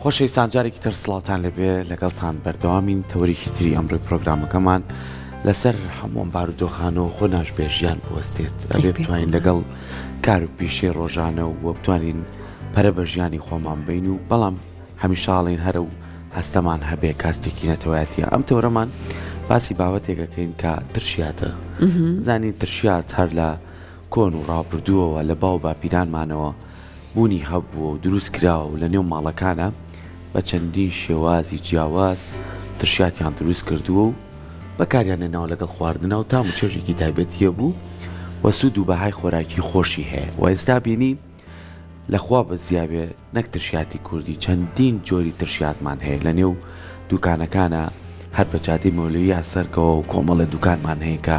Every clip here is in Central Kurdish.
خۆشەویستان جارێکی تر سڵاوتان لەبێ لەگەڵتان بەردەوامین تەوەریکی تری ئەمڕۆی پرۆگرامەکەمان لەسەر هەمووم بارودۆخانەوە خۆ ناشبێژیان بوەستێت ئەبێ بتوانین لەگەڵ کار و پیشەی ڕۆژانە و بتوانین پەرە بە ژیانی خۆمان بین و بەڵام هەمیشاڵین هەرە و هەستەمان هەبێ کاستێکی نەتەوایەتە ئەم تەورەمان باسی بابەتێکەکەین کە ترشیاتە زانین ترشیات هەر لە کۆن و ڕابردووەوە لە باو باپیرانمانەوە بوونی هەبووە و دروست کراوە و لە نێو ماڵەکانە بە چەندین شێوازی جیاواز ترشیاتیان دروست کردووە و بەکاریان نێناوە لەگەڵ خواردنەوە و تام و چێژێکی تایبەتیە بوو وە سوود و بەهای خۆراکی خۆشی هەیە و ئێستا بینی لەخوا بە زیابێ نەک ترشیاتی کوردی چەندین جۆری ترشیاتمان هەیە لە نێو دوکانەکانە هەر بە جادەی مۆلەوی یاسەرکەوە و کۆمەڵە دوکانمان هەیە کە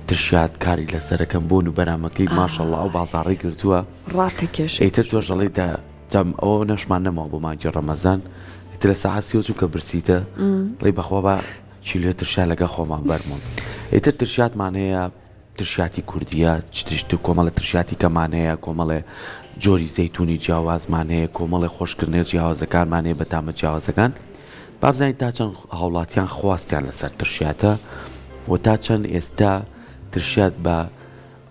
ترشیات کاری لەسەرەکەم بۆن و بەرامەکەی ماشەڵڵا و بازاڕی گرتووە ڕاتێکێش ئیتر تۆژەڵیدا جەم ئەوە نەشمان نەماوە بۆ مانگی ڕەمەزان ئیتر لە سەعات 32 کە برسیتە ڵێی بەخوا بە چیلۆ ترشیا لەگە خۆمان بەرمون ئیتر ترشیاتمان هەیە ترشیاتی کوردیە چتیشت و کۆمەڵە ترشیاتی کەمان هەیە کۆمەڵێ جۆری زەیتونی جیاوازمان هەیە کۆمەڵی خۆشکردنێ جیاوازەکانمان هەیە بە تامە جیاوازەکان بابزانین تا چەند هاوڵاتیان خواستیان لەسەر ترشیاتە و تا چەند ئێستا ترشیات بە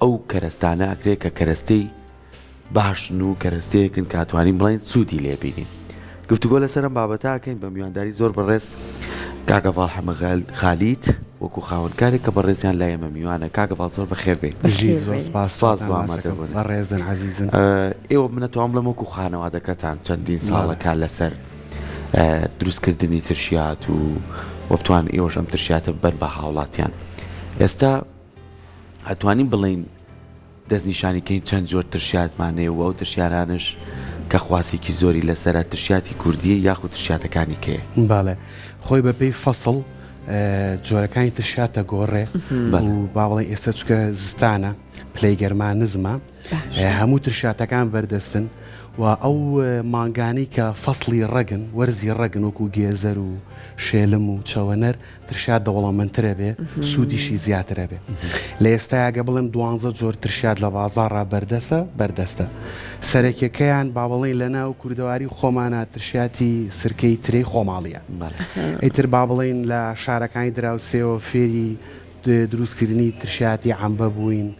ئەو کەرەستانە ئەکرێت کە کەرەستەی باشن و کەرەستەیەکن کاتوانین بڵین سوودی لێبینین گفتوگۆ لەسەرم بابەتاکەین بە میوانداری زۆر بەڕێز کاگەڤاڵ حەمە خالیت وەکو خاوەنکارێک کە بەڕێزیان لای ئێمە میوانە کاگەڤاڵ زۆر بەخێر بێ سپاس بۆ ئامادەبوون بەڕێزن عەزیزن ئێوە منەتوان بڵێم وەکو خانەوادەکەتان چەندین ساڵەکە لەسەر دروستکردنی ترشیات و وەبتوان ئێوەش ئەم ترشیاتە بەر بە هاوڵاتیان ئێستا ئەتوانین بڵین دەستنیشانیکەین چەند جۆر ترشیاتمانەیە و ئەو ترشیارانش کە خواسێکی زۆری لەسەر ترشیاتی کوردیە یاخود ترشیاتەکانی کێ باڵێ خۆی بەپێی فەسڵ جۆرەکانی ترشیاتە گۆڕێ و با بڵێن ئێستا چکە زستانە پلەی گەرمان نزمە هەموو ترشیاتەکان بەردەستن و ئەو مانگانی کە فەسڵی ڕەگن وەرزی ڕەگن وەکو گێزەر و شێلم و چەوەنەر ترشیات دەوڵەمەندترە بێ سوودیشی زیاترە بێ لە ئێستاگە بڵێم 12 جۆر ترشیات لە بازاڕا بەردەستە سەرەکیەکەیان با بڵێن لە ناو کوردەواری خۆمانە ترشیاتی سرکەی ترەی خۆماڵیە ئیتر با بڵێن لە شارەکانی دراوسێەوە فێری دروستکردنی ترشیاتی عەمبە بووین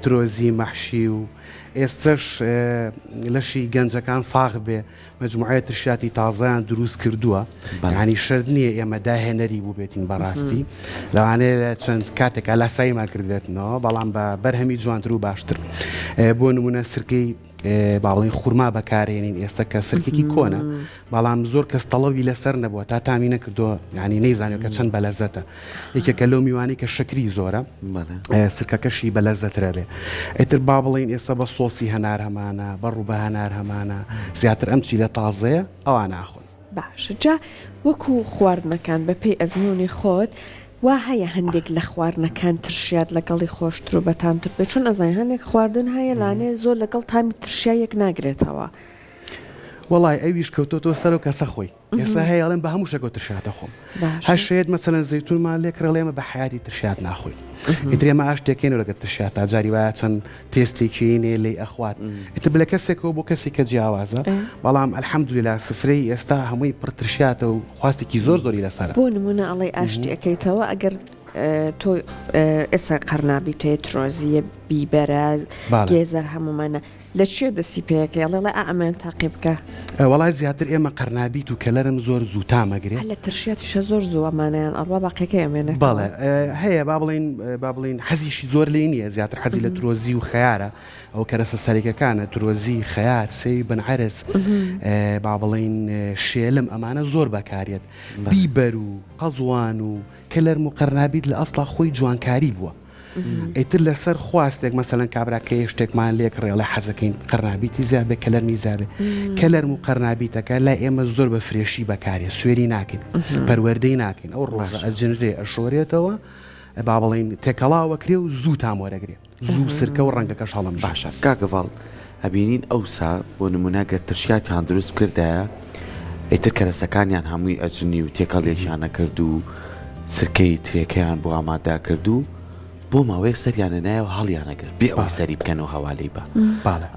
ترۆزی مەحشی و ئێستش لەشی گەنجەکان ساغ بێ مەجموعەیە ترشیاتی تازایان دروست کردووە یعنی شەرت نییە ئێمە داهێنەری بوو بێتین بەڕاستی لەوانەیە چەند کاتێکە لاساییمان کردوێتنەوە بەڵام بە بەرهەمی جوانتر و باشتر بۆ نمونە سرکەی باڵین خورما بەکارێنین ئێستا کە سرکێکی کۆنە بەڵام زۆر کەس تەڵەوی لەسەر نەبووە تا تامی نەکردووە ینی نەیزانێت کە چەند بەلەزەتە یەکێکە لەو میوانی کە شەکری زۆرە سرکەکەشی بەلەزەترە بێ ئیتر با بڵین ئێستا بە سۆسی هەنار هەمانە بە ڕووبە هەنار هەمانە زیاتر ئەم چی لە تازەیە ئەوان ناخۆن باشە جا وەکو خواردنەکان بە پێی ئەزمموی خۆت وا هەیە هەندێک لە خواردنەکان ترشیات لەگەڵی خۆشتر و بەتامتر بێت چون ئەزای هەندێک خواردن هەیە لانێ زۆر لەگەڵ تامی ترشایەک ناگرێتەوە وڵای ئەویش کەوتۆ سەر و کەسە خۆی ئێستا هەیەڵێن بە هەموو شەکۆ ترشاتە خۆم هەشێت مەسەلەن زەیتونمان لێکڕڵێمە بە حیاتی ترشات ناخۆی ئیترێمە ئاش دەکەین و لەگە ترشات تا جاری وایە چەند تێستێکینێ لێ ئەخوات ئیتر بلە کەسێکەوە بۆ کەسی کە جیاوازە بەڵام ئەلحەمدولیلا سفرەی ئێستا هەمووی پڕ ترشاتە و خواستێکی زۆری لەسەرە بۆ نمونە ئەڵێ ئاشتی ئەەکەیتەوە ئەگەر تۆ ئێستا قەرنابی تێ ترۆزیە بیبەرە گێزەر هەمومانە لە چێ دەستی پێەکە ئەڵێ ئەمان تاقی بکە وڵای زیاتر ئێمە قەرنابیت و کەلەرم زۆر زوو تامەگرێت لە ترشیاتیشە زۆر زووەمانیان ئەڵوا باقیەکە ئەمێنێت بەڵێ هەیە با بڵین حەزیشی زۆر لێ نییە زیاتر حەزی لە ترۆزی و خەیارە ئەو کەرەسە سەرێکەکانە ترۆزی خەیار سێوی بنعرس با بڵین شێلم ئەمانە زۆر بەکارێت بیبەر و قەزوان و کەلەرم و قەرنابیت لە ئەسڵا خۆی جوانکاری بووە ئیتر لەسەر خواستێک مەسەلەن کابراکەی شتێکمان لێک ڕێڵە حەزەکەین قەرنابیتی زیابێ کەلەرمی زیابێ کەلەرم و قەرنابیتەکە لای ئێمە زۆر بە فرێشی بەکارێ سوێری ناکەین پەروەردەی ناکەین ئەو ڕۆژە ئەجنرێ ئەشۆرێتەوە با بڵین تێکەڵاوەکرێ و زوو تامۆرەگرێ زوو سرکە و ڕەنگەکەش هەڵم باشە کاگەڤاڵ ئەبینین ئەوسا بۆ نمونەگە ترشیاتیان دروست کردایە ئیتر کەرەسەکانیان هەمووی ئەجننی و تێکەڵێکیانە کرد و سرکەی ترێکەیان بۆ ئامادە کرد و بۆ ماوەیەک سەریانە نایە و هەڵیانەگرت بێ ئەوی سەری بکەنەوە هەواڵەی بە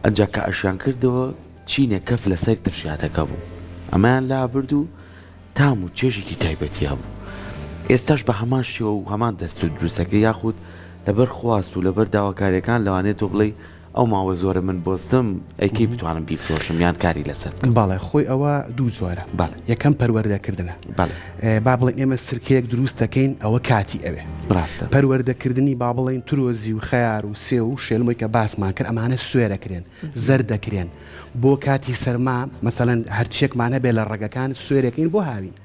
ئەنجا کە ئەشیان کردەوە چینە کەف لەسەر ترشیاتەکە بوو ئەمایان لا بردو تام و چێژێکی تایبەتیا بوو ئێستاش بە هەمان شێوە و هەمان دەست و دروستەکە یاخود لەبەر خواست و لەبەر داواکاریەکان لەوانێت تۆ بڵێ ئەو ماوە زۆرە من بۆستم ئەیکەی بتوانم بیفرۆشم یان کاری لەسەر باڵێ خۆی ئەوە دوو جۆرە یەکەم پەروەردەکردنە با بڵێن ئێمە سرکەیەک دروست دەکەین ئەوە کاتی ئەوێ ڕاستە پەروەردەکردنی با بڵێن ترۆزی و خەیار و سێ و شێلمۆی کە باسمان کرد ئەمانە سوێرەکرێن زەر دەکرێن بۆ کاتی سەرما مەسەڵەن هەرچێکمانە بێ لە ڕێگەکان سوێرەکەین بۆ هاوین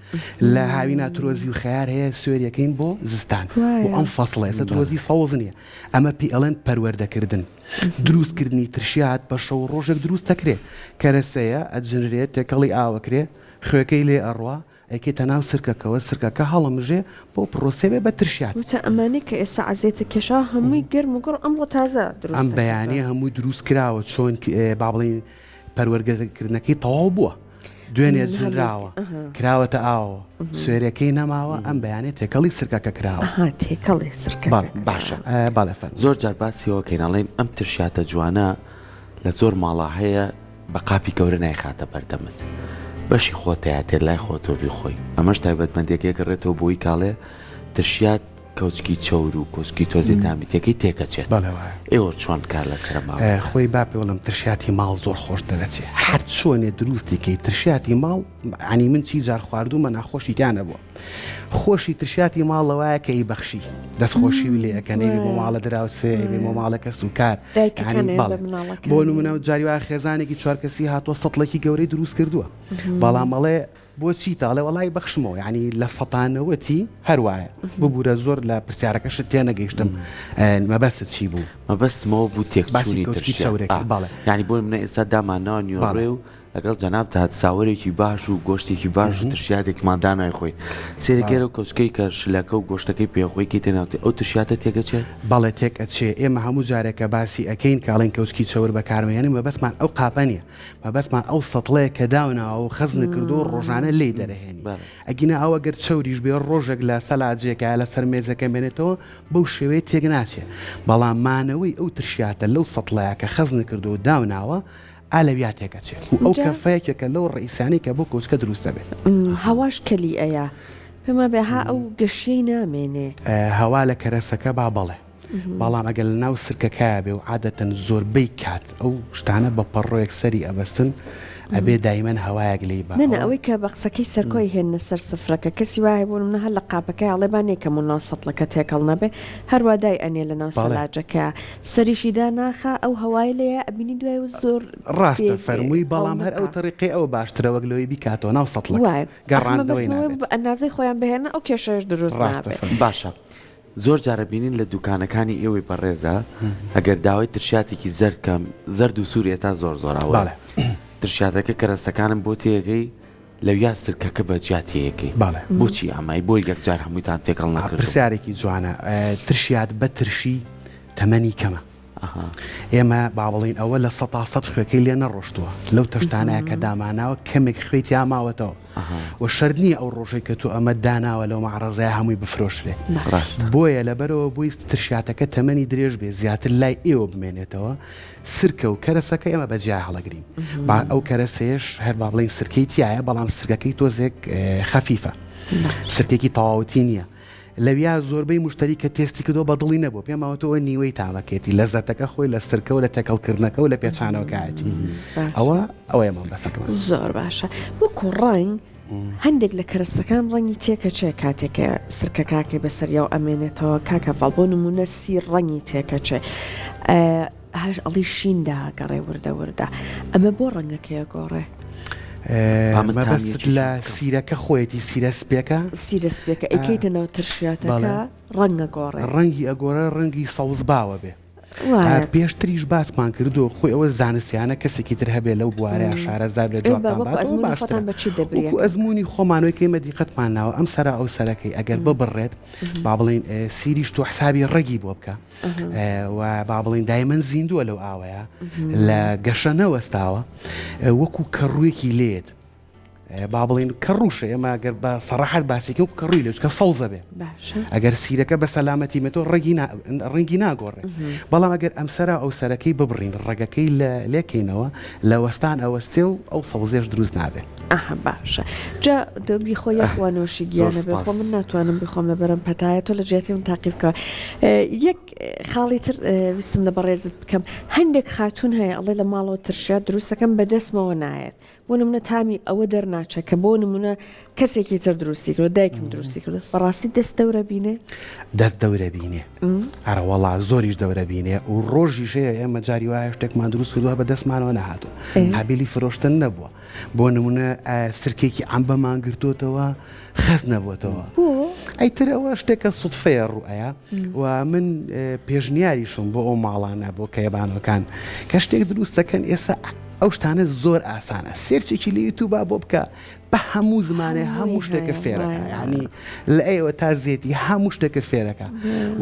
لە هاوینا ترۆزی و خەیار هەیە سوێریەکەین بۆ زستان بۆ ئەم فەسڵە ئێستا ترۆزی سەوز نییە ئەمە پێی ئەڵێن پەروەردەکردن دروستکردنی ترشیات بە شەو ڕۆژێک دروست دەکرێت کەرەسەیە ئەجنرێت تێکەڵی ئاوەکرێ خوێەکەی لێ ئەڕوا ئەیکێتە ناو سرکەکەەوە سرکەکە هەڵەمژێ بۆ پرۆسێ بێ بە ترشیات ئەمانەی کە ئێستا عزیێتە کێشا هەمووی گەرم و گڕ ئەمڕۆ تازە دروست ئەم بەیانێ هەمووی دروست کراوە چۆن با بڵێن پەروەردەکردنەکەی تەواو بووە دوێنێ جنراوە کراوەتە ئاوە سوێرەکەی نەماوە ئەم بەیانێت تێکەڵی سرکەکە کراوە تێکەڵی سرکە باشە باڵێفەر زۆر جار باسیەوەکەینەڵێن ئەم ترشاتە جوانە لە زۆر ماڵا هەیە بە قاپی گەورە نایخاتە بەردەمت بەشی خۆتەیە تێ لای خۆتۆ بیخۆی ئەمەش تایبەتمەندێکێک ڕێتەوە بۆی کاڵێ ترشیات کەوچکی چەور و کۆچکی تۆزی تامیتەکەی تێکەچێت ئێوە چۆن کار لەسەرما خۆی با پێ وڵم ترشیاتی ماڵ زۆر خۆش دەدەچێت هەر چۆنێ دروستیکەی ترشیاتی ماڵ عنی من چی جار خواردومە ناخۆشیتیانە بووە خۆشی ترشیاتی ماڵەوەیە کە ئەی بەخشی دەستخۆشی و لێەکەنەوی بۆ ماڵە دراوسێ بێ بۆ ماڵەکە سوکار بۆ نمونە جاری وای خێزانێکی چوارکەسی هاتووە سەڵێکی گەورەی دروست کردووە بەڵام مەڵێ بۆچی تاڵێ وڵی بەخشمەوە ینی لە سەتانەوەتی هەروایە ببوورە زۆر لە پرسیارەکەشت تێ نەگەیشتم مەبەستت چی بوو مەبەستمەوە بوو تێکچوونی باڵێ ینی بۆ منە ئێستا داماناوە نیوەڕێ و لەگەڵ جەناب تا ساوەرێکی باش و گۆشتێکی باش و ترشیاتێکمان دانای خۆی سێرەگەرە و کەچکەی کە شلەکە و گۆشتەکەی پێخۆی کە تێناوتێ ئەو ترشیاتە تێگەچێت بەڵێ تێکەچێ ئێمە هەموو جارێکە باسی ئەەکەین کاڵێن کەوچکی چەور بەکارمێنی مەبەستمان ئەو قاپەنیە مەبەستمان ئەو سەتڵەیە کە داوناوە و خەزنە کردو و ڕۆژانە لێ دەرەهێنی ئەگینە ئەوە گەر چەوریش بێ ڕۆژێک لە سەلاجێکە لە سەر مێزەکە بێنێتەوە بەو شێوەیە تێک ناچێت بەڵام مانەوەی ئەو ترشیاتە لەو سەتڵەیە کە خەزنە کردو و داوناوە ئالەویا تێکەچێت و ئەو کەفەیەکێکە لەو ڕئیسانی کە بۆ کۆچکە دروستە بێت هەواش کەلی ئەیە پێما بێها ئەو گەشەی نامێنێ هەوا لە کەرەسەکە با بەڵێ بەڵام ئەگەل ناو سرکەکە بێ و عادەتەن زۆربەی کات ئەو شتانە بە پەڕۆیەک سەری ئەبەستن ئەبێ دایمەن هەوایەک لی بە نەنە ئەوەی کە بە قسەکەی سەرکۆی هێنە سەر سفرەکە کەسی وایە بوون منە هەر لە قاپەکەی ئەڵێبانێکم و ناو سەتڵەکە تێکەڵ نەبێ هەروادای ئەنێ لە ناو سەلاجەکە سەریشیدا ناخە ئەو هەوای لەیە ئەبینی دوای و زۆر ڕاستە فەرمووی بەڵام هەر ئەو تەریقی ئەوە باشترەوەک لەوەی بیکاتەوە ناو سەتڵەکە گەڕاندەوەی ئەندازەی خۆیان بهێنە ئەو کێشەش دروست نابێت باشە زۆر جارە بینین لە دوکانەکانی ئێوەی بەڕێزە ئەگەر داوای ترشاتێکی زەرد کەم زەرد و سووریە تا زۆر زۆراوە ترشاتەکە کەرەسەکانم بۆ تێگەی لەویا سرکەکە بە جیاتیەکەی بۆچی ئەمای بۆی یەکجار هەموویتان تێکەڵ ناکرد پرسیارێکی جوانە ترشیات بە ترشی تەمەنی کەمە ئێمە با بڵین ئەوە لە 100 خوێکەی لێ نەڕۆشتووە لەو تەشتانەیە کە داماناوە کەمێک خوێت یاماوەتەوە و شەرنی ئەو ڕۆژەی کە تو ئەمە داناوە لەو مەعرەزای هەمووی بفرۆشرێ بۆیە لەبەرەوە بووی ترشاتەکە تەمەنی درێژ بێ زیاتر لای ئێوە بمێنێتەوە سرکە و کەرەسەکە ئێمە بەجیا هەڵەگرین ئەو کەرەسەیەش هەر با بڵین سرکەی تایە بەڵام سرکەکەی تۆزێک خەفیفە سرکێکی تەواوەتی نییە لەویا زۆربەی مشتری کە تێستی کردۆ بەدڵی نەبوو پێماوەتەوە نیوەی تامەکێتی لە زەتەکە خۆی لە سرکە و لە تێکەڵکردنەکە و لە پێچانەوەکەتی ئەوە ئێمە بەسەکەم زۆر باشە وەکو ڕنگ هەندێک لە کەرەستەکان ڕەنگی تێکەچێ کاتێکە سرکە کاکەی بەسەریاو ئەمێنێتەوە کاکە فەڵ بۆ نمونە سی ڕەنگی تێکەچێ هەر ئەڵی شیندا گەڕێ وردە وردە ئەمە بۆ ڕەنگەکەیە گۆڕێ مەبەست لە سیرەکە خۆیەتی سیرە سپێکە ئەیکەیتە ناو ترشیاتەکە ڕەنگە گۆڕێ ڕەنگی ئەگۆرە ڕەنگی سەوز باوە بێ پێشتریش باسمان کردو خۆی ئەوە زانستیانە کەسێکی تر هەبێ لەو بوارەیە شارەزار لە جوابتان ئەزمموی خۆمانەوەی کەمە دیقەتمان ناوە ئەم سەرا ئەو سەرەکەی ئەگەر ببڕێت با بڵین سیریش تۆ حسابی ڕێگی بۆ بکە و با بڵین دایمەن زیندووە لەو ئاوەیە لە گەشە نەوەستاوە وەکو کە ڕوویەکی لێت با بڵین کە ڕوشە ئێمە گەر بە سەڕاحەت باسیکە و کە ڕووی لێ چکە سەوزە بێ ئەگەر سیرەکە بە سەلامەتی مێتۆ ڕەنگی ناگۆڕێ بەڵام ئەگەر ئەم سەرا ئەو سەرەکەی ببڕین ڕێگەکەی لێکەینەوە لە وەستان ئەوەستێ و ئەو سەوزێش دروست نابێت باشە جا دەبی خۆ یەخوانۆشی گیانە بێ خۆ من ناتوانم بخۆم لە بەرەم پەتایە تۆ لە جێتی من تاقیبکەوە یەک خاڵی تر ویستم لە بەڕێزت بکەم هەندێک خاتون هەیە ئەڵێ لە ماڵەوە ترشات دروستەکەم بەدەستمەوە نایەت بۆ نمونە تامی ئەوە دەرناچە کە بۆ نمونە کەسێکی تر دروستی کرد دایکم دروستی کرد بەڕاستی دەست دەورە بینێ دەست دەورە بینێ ئەرەوەڵا زۆریش دەورە بینێ و ڕۆژیشەیە ئێمە جاری وایە شتێکمان دروست کردووە بە دەستمانەوە نەهاتوو هابیلی فرۆشتن نەبووە بۆ نمونە سرکێکی ئەمبەمان گرتوتەوە خەز نەبووتەوە ئەیتر ئەوە شتێکە سوودفەیە ڕوئەیە و من پێشنیاریشم بۆ ئەو ماڵانە بۆ کەیبانەکان کە شتێک دروستەکەن ئێستا ئەو شتانە زۆر ئاسانە سێرچێکی لە یوتیوب بۆ بکە بە هەموو زمانێ هەموو شتێکە فێرەکە ینی لە ئێوە تا زێتی هەموو شتێکە فێرەکە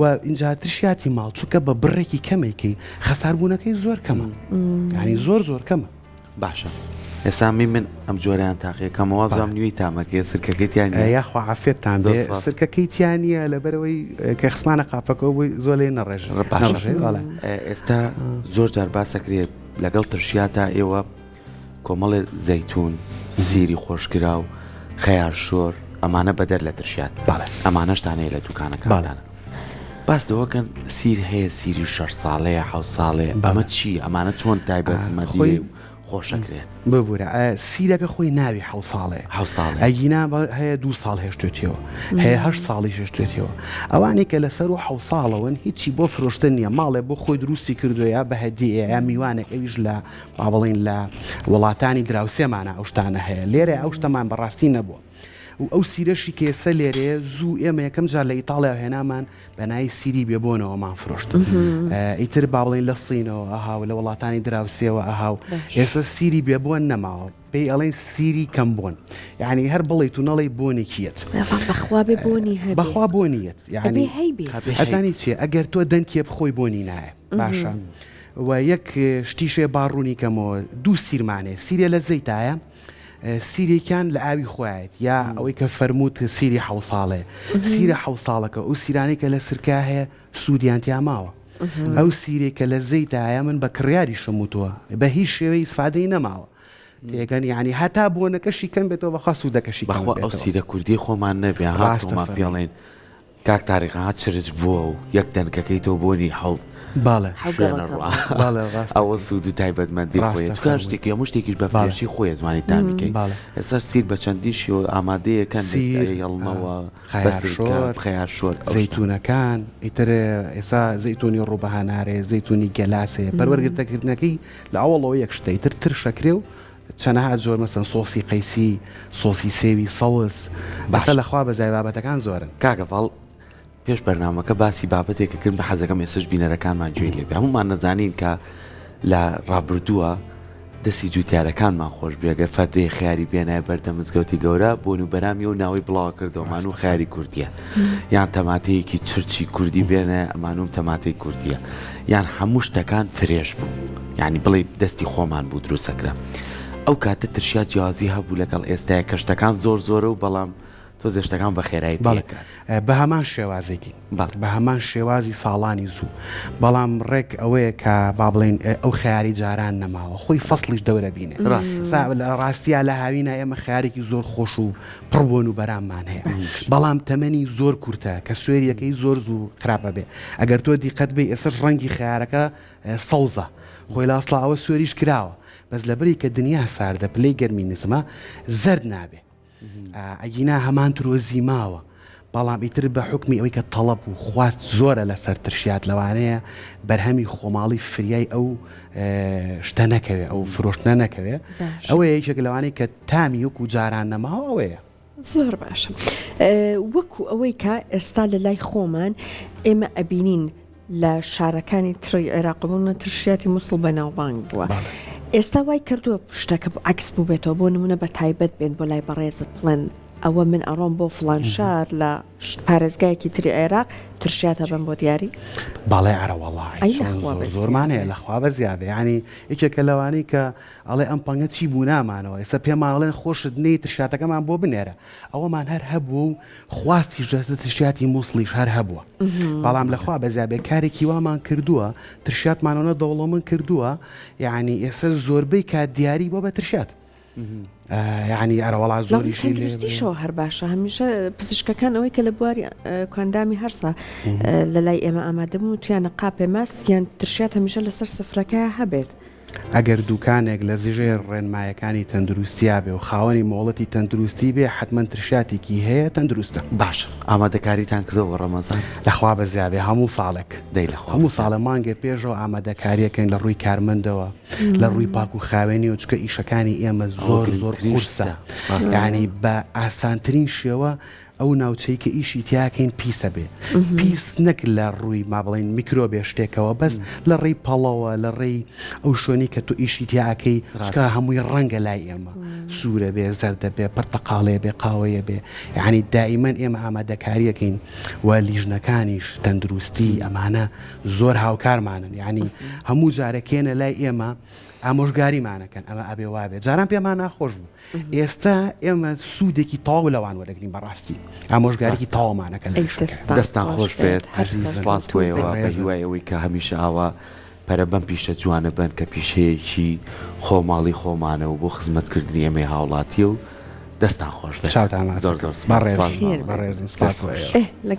و اینجا ترشیاتی ماڵ چووکە بە بڕێکی کەمێکی خەساربوونەکەی زۆر کەمە ینی زۆر کەمە باشە ئێسامی من ئەم جۆریان تاقیەکەمەوە بزانم نوێی تامەکە سرکەکەیتیان یاخوا عافێتتان بێ سرکەکەیتیان نیە لەبەرەوەی کە خسمانە قاپەکەەوە بووی زۆر لێ نەڕێژ ئێستا زۆر جار باسەکرێت لەگەڵ ترشیاتە ئێوە کۆمەڵێ زەیتون سیری خۆشکرا و خەیار شۆر ئەمانە بەدەر لە ترشیات ئەمانەشتانەیە لە دوکانەکانتانە باس دەوەکەن سیر هەیە سیری 6 ساڵەیە 7 ساڵەیە ئەمە چی ئەمانە چۆن تایبەتمەدی خۆشەکرێت ببوورە سیرەکە خۆی ناوی 7 ساڵێ ئەگینا هەیە 2 ساڵ هێشتێتەوە هەیە 8 ساڵی هێشتێتەوە ئەوانی کە لەسەر و 7 ساڵەوەن هیچی بۆ فرۆشتن نییە ماڵێ بۆ خۆی دروستی کردوە بە هەدیە یا میوانێک ئەویش لە بڵین لە وڵاتانی دراوسێمانە ئەو شتانە هەیە لێرە ئەو شتەمان بەڕاستی نەبووە و ئەو سیرەشی کێسە لێرەیە زوو ئێمە یەکەم جار لە ئیتاڵیا هێنامان بەنای سیری بێبوونەوەمان فرۆشت ئیتر با بڵین لە سینەوە ئەهاو لە وڵاتانی دراوسێەوە ئەهاو ئێستا سیری بێبوون نەماوە پێی ئەڵێن سیری کەم بوون یعنی هەر بڵێت و نەڵی بۆنێکیت بەخوا بۆنیت یعنی ئەزانی چێ ئەگەر تۆ دەنکێ بخۆی بۆنی نایە باشە و یەک شتیشێ باڕوونی کەمەوە 2 سیرمانێ سیرە لە زەیتایە سیرێکیان لە ئاوی خۆیت یا ئەوەی کە فەرمووت سیری 7 ساڵێ سیرە 7 ساڵەکە و سیرانی کە لە سرکا هەیە سوودیانتیا ماوە ئەو سیرێکە لە زەیتایە من بە کڕیاری شەموتووە بە هیچ شێوەی سفادەی نەماوە تێگەن یعنی هەتا بۆنەکەشی کەم بێتەوە بەخوا سوودەکەشی بەخوا ئەو سیرە کوردی خۆمان نەبێ هاتوما پێڵێن کاک تاریخ هات شرج بووە و یەک دەنکەکەی تۆ بۆنی حەوت ئەوە سوود و تایبەتمەندی خۆیت شتێکی هەموو شتێکیش بە فێرشی خۆی زمانی تامیکەی ئێستا سیر بە چەندیشی و ئامادەیەکەن هێڵمەوە خەیار شۆر زەیتونەکان ئیتر ئێستا زەیتونی ڕووبەهانارێ زەیتونی گەلاسێ پەروەرگرتەکردنەکەی لە ئەوڵەوە یەک شتە ئیتر ترشەکرێ و چەنەها زۆر مەسەن سۆسی قەیسی سۆسی سێوی سەوز بەسە لەخوا بەزای بابەتەکان زۆرن کاگەفاڵ پێش بەرنامەکە باسی بابەتێکە کرد بە حەزەکەم ئێسش بینەرەکانمان گوێی لێبێ هەمومان نەزانین کە لە ڕابردووە دەستی جوتیارەکانمان خۆش بێگەر فەترێ خیاری بێنایە بەردە مزگەوتی گەورە بۆن و بەرامی و ناوی بڵاو کردەوەمان و خیاری کوردیە یان تەماتەیەکی چرچی کوردی بێنە ئەمانوم تەماتەی کوردیە یان هەموو شتەکان فرێش بوو یعنی بڵێ دەستی خۆمان بوو دروستەکرا ئەو کاتە ترشیا جیازی هەبوو لەگەڵ ئێستاە کەشتەکان زۆرە و بەڵام تۆ زێشتەکان بە خێرایی بە هەمان شێوازێکی بە هەمان شێوازی ساڵانی زوو بەڵام ڕێک ئەوەیە کە با بڵێن ئەو خیاری جاران نەماوە خۆی فەسڵیش دەورە بینێ ڕاستیا لە هاوینە ئێمە خیارێکی زۆر خۆش و پڕبوون و بەراممان هەیە بەڵام تەمەنی زۆر کورتە کە سوێریەکەی زۆر زوو خراپە بێ ئەگەر تۆ دیقەت بێ ئێسش ڕەنگی خیارەکە سەوزە خۆی لاسڵ ئەوە سوێریش کراوە بەس لەبەری کە دنیا ساردە پلەی گەرمی نزمە زەرد نابێ ئەگینا هەمان ترۆزی ماوە بەڵام ئیتر بە حکمی ئەوەی کە تەڵەب و خواست زۆرە لەسەر ترشیات لەوانەیە بەرهەمی خۆماڵی فریای ئەو شتە نەکەوێ ئەو فرۆشتنە نەکەوێ ئەوەیە یەکێک لەوانەیە کە تامی وەکو جاران نەماوە ئەوەیە زۆر باشە وەکو ئەوەی کە ئێستا لە لای خۆمان ئێمە ئەبینین لە شارەکانی تری عێراقبوون ترشیاتی مووسڵ بەناوبانگ بووە ئێستا وای کردووە شتەکە عکس بوو بێتەوە بۆ نمونە بە تایبەت بێن بۆ لای بەڕێزت بڵێن ئەوە من ئەڕۆم بۆ فلان شار لە پارێزگایەکی تری عێراق ترشیاتە بم بۆ دیاری باڵێ ئەرەوەڵی زۆرمانەیە لەخوا بە زیادە ینی یەکێکە لەوانەی کە ئەڵێ ئەم پەنگە چی بوو نامانەوە ئێستا پێماڵێن خۆشت نەی ترشاتەکەمان بۆ بنێرە ئەوەمان هەر هەبوو و خواستی ژەستە ترشیاتی مووسڵیش هەر هەبووە بەڵام لەخوا بە زیابێ کارێکی وامان کردووە ترشاتمانەوە دەوڵەمن کردووە یعنی ئێستا زۆربەی کات دیاری بۆ بە ترشات یعنی ئەرەوەڵا زۆریشیشەوە هەر باشە هەمیشە پزیشکەکان ئەوەی کە لە بواری کاندامی هەرسا لە لای ئێمە ئامادەبوون و تویانە قاپێ ماست یان ترشات هەمیشە لەسەر سفرەکە هەبێت ئەگەر دوکانێک لە زیژێ ڕێنمایەکانی تەندروستیا بێ و خاوەنی مۆڵەتی تەندروستی بێ حتمما ترشاتێکی هەیە تەندروستە باش ئامادەکاریتان کردەوە ڕەمەزان لەخوا بە زیابێ هەموو ساڵێک هەموو ساڵە مانگە پێشەوە ئامادەکاریەکەن لە ڕووی کارمەندەوە لە ڕووی پاک و خاوێنی و چکە ئیشەکانی ئێمە زۆر قورسە ینی بە ئاسانترین شێوە ئەو ناوچەی کە ئیشی تیاکەین پیسە بێ پیس نەک لە ڕووی ما بڵێن میکرۆبێ شتێکەوە بەس لە ڕێی پەڵەوە لە ڕێی ئەو شوێنی کە تو ئیشی تیاکەی چکە هەمووی ڕەنگە لای ئێمە سوورە بێ زەردە بێ پڕتەقاڵێ بێ قاوەیە بێ یعنی دائیمەن ئێمە ئامادەکاریەکەین و لیژنەکانیش تەندروستی ئەمانە زۆر هاوکارمانن یعنی هەموو جارەکێنە لای ئێمە ئامۆژگاریمانەکەن ئەمە ئەبێ وابێ جاران پێمان ناخۆش بوو ئێستا ئێمە سوودێکی تاو لەوان وەرەگرین بەڕاستی ئامۆژگارێکی تاوامانەکەن دەستان خۆش بێت سپاس بۆیەوە بەهیوایەوەی کە هەمیشە ئاوا پەرە بەم پیشە جوانە بن کە پیشەیەکی خۆماڵی خۆمانە و بۆ خزمەتکردنی ئێمەی هاوڵاتی و دەستان خۆش بێت زۆر زۆر بەڕێزن سپاس.